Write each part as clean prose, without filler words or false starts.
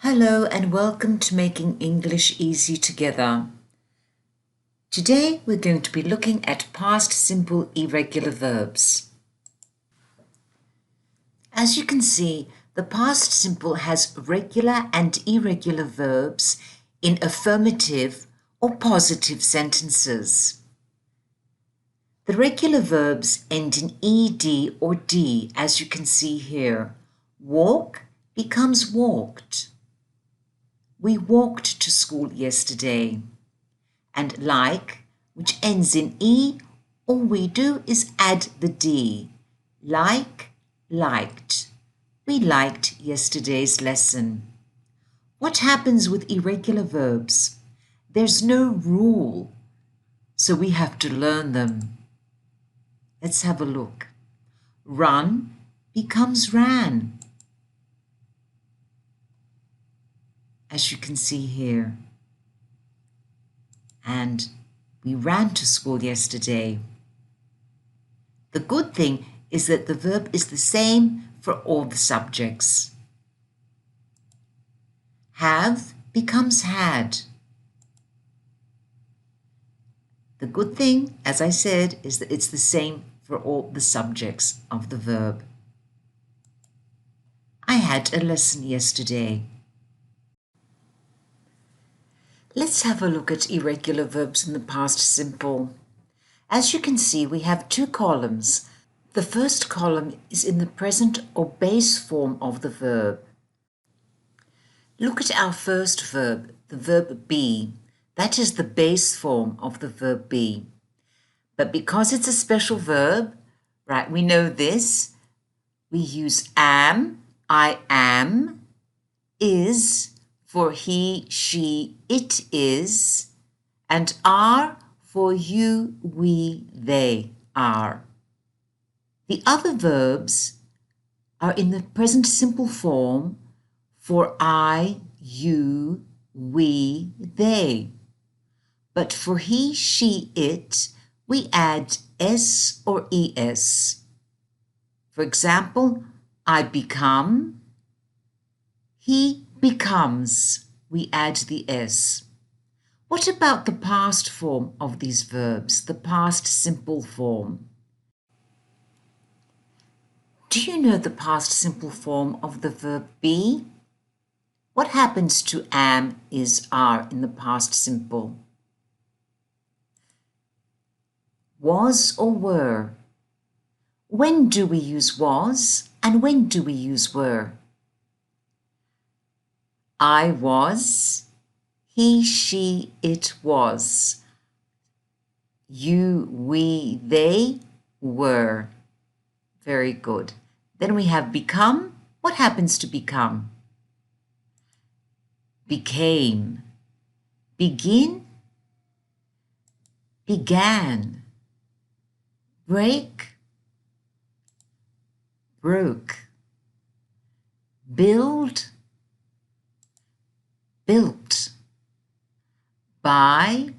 Hello and welcome to Making English Easy Together. Today we're going to be looking at past simple irregular verbs. As you can see, the past simple has regular and irregular verbs in affirmative or positive sentences. The regular verbs end in ed or d, as you can see here. Walk becomes walked. We walked to school yesterday. And like, which ends in E, all we do is add the D. Like, liked. We liked yesterday's lesson. What happens with irregular verbs? There's no rule, so we have to learn them. Let's have a look. Run becomes ran, as you can see here. And we ran to school yesterday. The good thing is that the verb is the same for all the subjects. Have becomes had. The good thing, as I said, is that it's the same for all the subjects of the verb. I had a lesson yesterday. Let's have a look at irregular verbs in the past simple. As you can see, we have two columns. The first column is in the present or base form of the verb. Look at our first verb, the verb be. That is the base form of the verb be. But because it's a special verb, right, we know this. We use am, I am, is for he, she, it is, and are for you, we, they are. The other verbs are in the present simple form for I, you, we, they. But for he, she, it, we add s or es. For example, I become, he becomes, we add the s. What about the past form of these verbs, the past simple form? Do you know the past simple form of the verb be? What happens to am, is, are in the past simple? Was or were? When do we use was and when do we use were? I was, he, she, it was. You, we, they were. Very good. Then we have become. What happens to become? Became. Begin. Began. Break. Broke. Build. Built. Buy.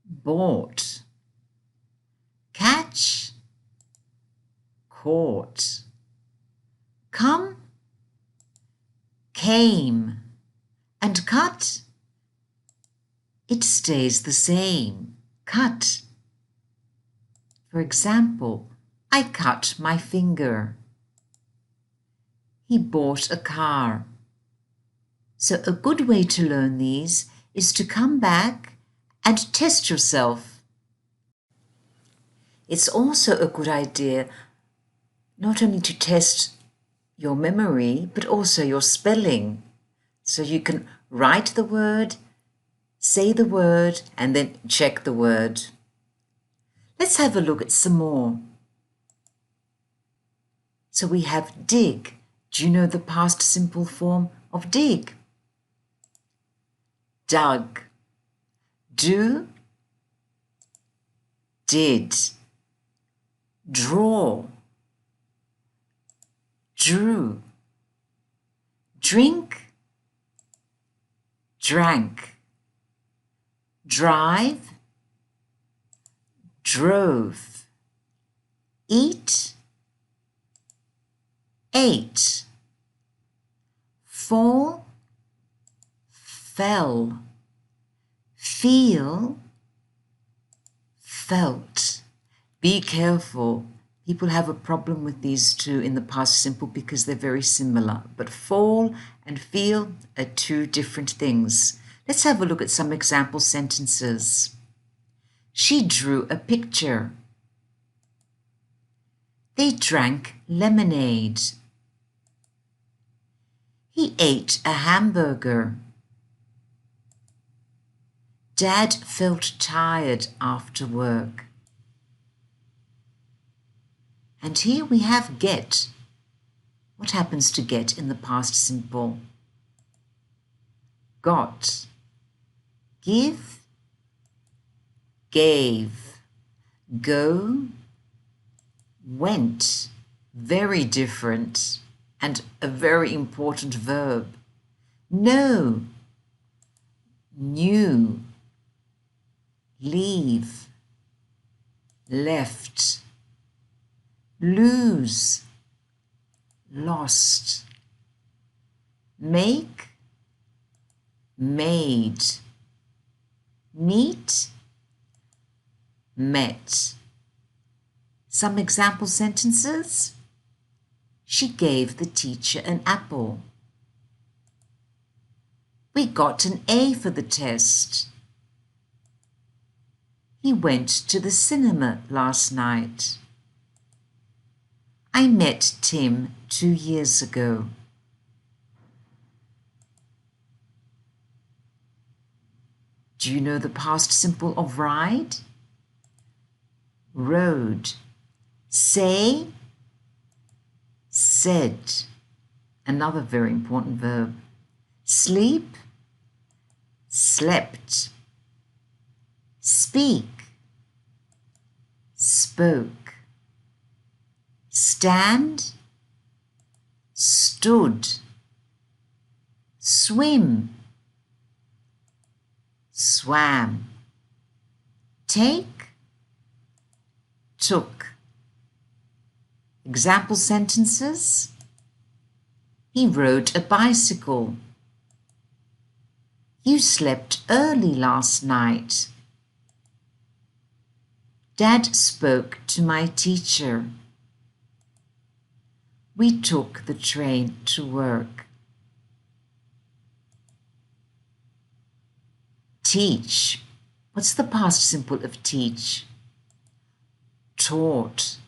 Bought. Catch. Caught. Come. Came. And cut. It stays the same. Cut. For example, I cut my finger. He bought a car. So a good way to learn these is to come back and test yourself. It's also a good idea not only to test your memory, but also your spelling. So you can write the word, say the word, and then check the word. Let's have a look at some more. So we have dig. Do you know the past simple form of dig? Dug. Do. Did. Draw. Drew. Drink. Drank. Drive. Drove. Eat. Ate. Fall, fell. Feel, felt. Be careful. People have a problem with these two in the past simple because they're very similar. But fall and feel are two different things. Let's have a look at some example sentences. She drew a picture. They drank lemonade. He ate a hamburger. Dad felt tired after work. And here we have get. What happens to get in the past simple? Got. Give, gave. Go, went. Very different and a very important verb. Know, knew. Leave, left. Lose, lost. Make, made. Meet, met. Some example sentences. She gave the teacher an apple. We got an A for the test. He went to the cinema last night. I met Tim 2 years ago. Do you know the past simple of ride? Rode. Say, said. Another very important verb. Sleep, slept. Speak, spoke. Stand, stood. Swim, swam. Take, took. Example sentences. He rode a bicycle. You slept early last night. Dad spoke to my teacher. We took the train to work. Teach. What's the past simple of teach? Taught.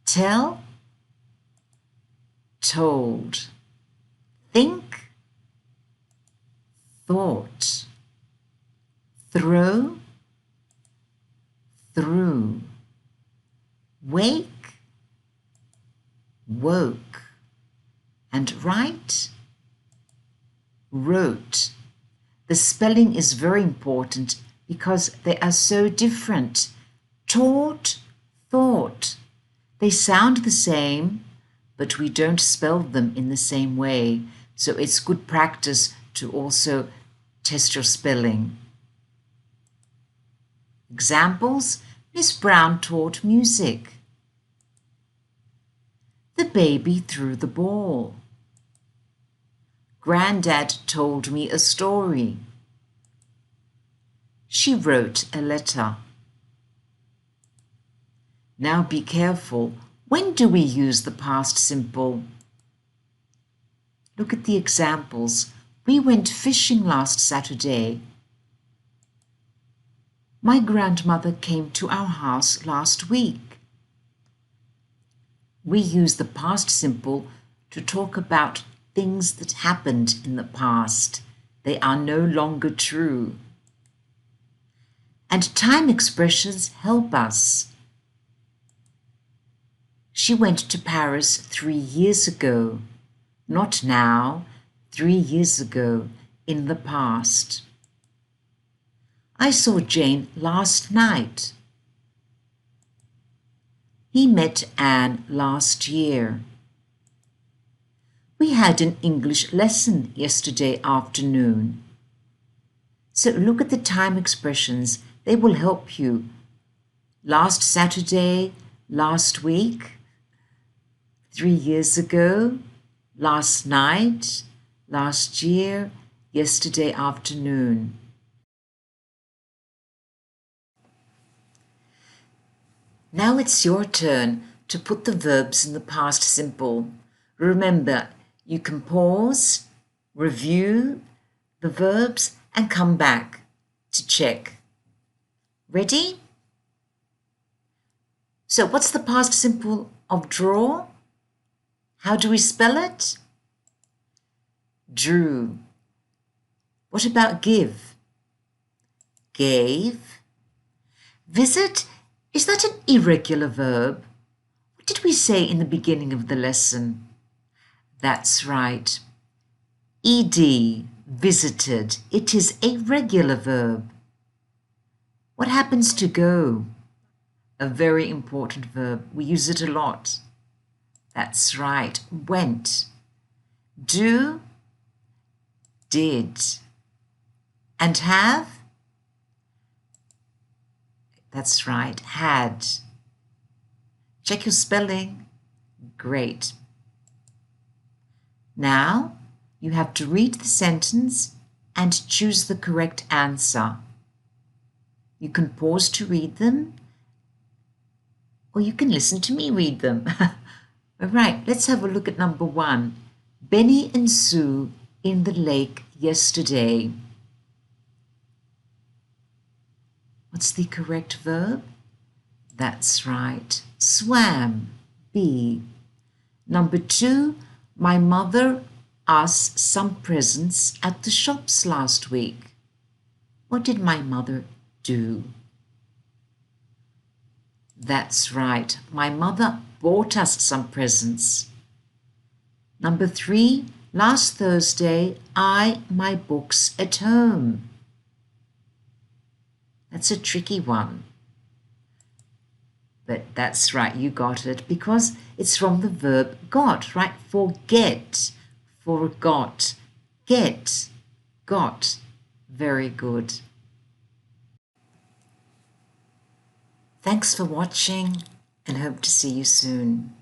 Tell, told. Think, thought. Throw, threw. Wake, woke. And write, wrote. The spelling is very important because they are so different. Taught, thought. They sound the same, but we don't spell them in the same way. So it's good practice to also test your spelling. Examples: Miss Brown taught music. The baby threw the ball. Granddad told me a story. She wrote a letter. Now be careful. When do we use the past simple? Look at the examples. We went fishing last Saturday. My grandmother came to our house last week. We use the past simple to talk about things that happened in the past. They are no longer true. And time expressions help us. She went to Paris 3 years ago. Not now, 3 years ago, in the past. I saw Jane last night. He met Anne last year. We had an English lesson yesterday afternoon. So look at the time expressions. They will help you. Last Saturday, last week, 3 years ago, last night, last year, yesterday afternoon. Now it's your turn to put the verbs in the past simple. Remember, you can pause, review the verbs, and come back to check. Ready? So what's the past simple of draw? How do we spell it? Drew. What about give? Gave. Visit, is that an irregular verb? What did we say in the beginning of the lesson? That's right. Ed, visited. It is a regular verb. What happens to go? A very important verb. We use it a lot. That's right. Went. Do, did. And have? That's right. Had. Check your spelling. Great. Now you have to read the sentence and choose the correct answer. You can pause to read them, or you can listen to me read them. All right, let's have a look at number 1. Benny and Sue in the lake yesterday. What's the correct verb? That's right. Swam. B. Number 2. My mother asked some presents at the shops last week. What did my mother do? That's right. My mother bought us some presents. Number 3. Last Thursday, my books at home. That's a tricky one. But that's right, you got it, because it's from the verb got, right? Forget, forgot, get, got. Very good. Thanks for watching and hope to see you soon.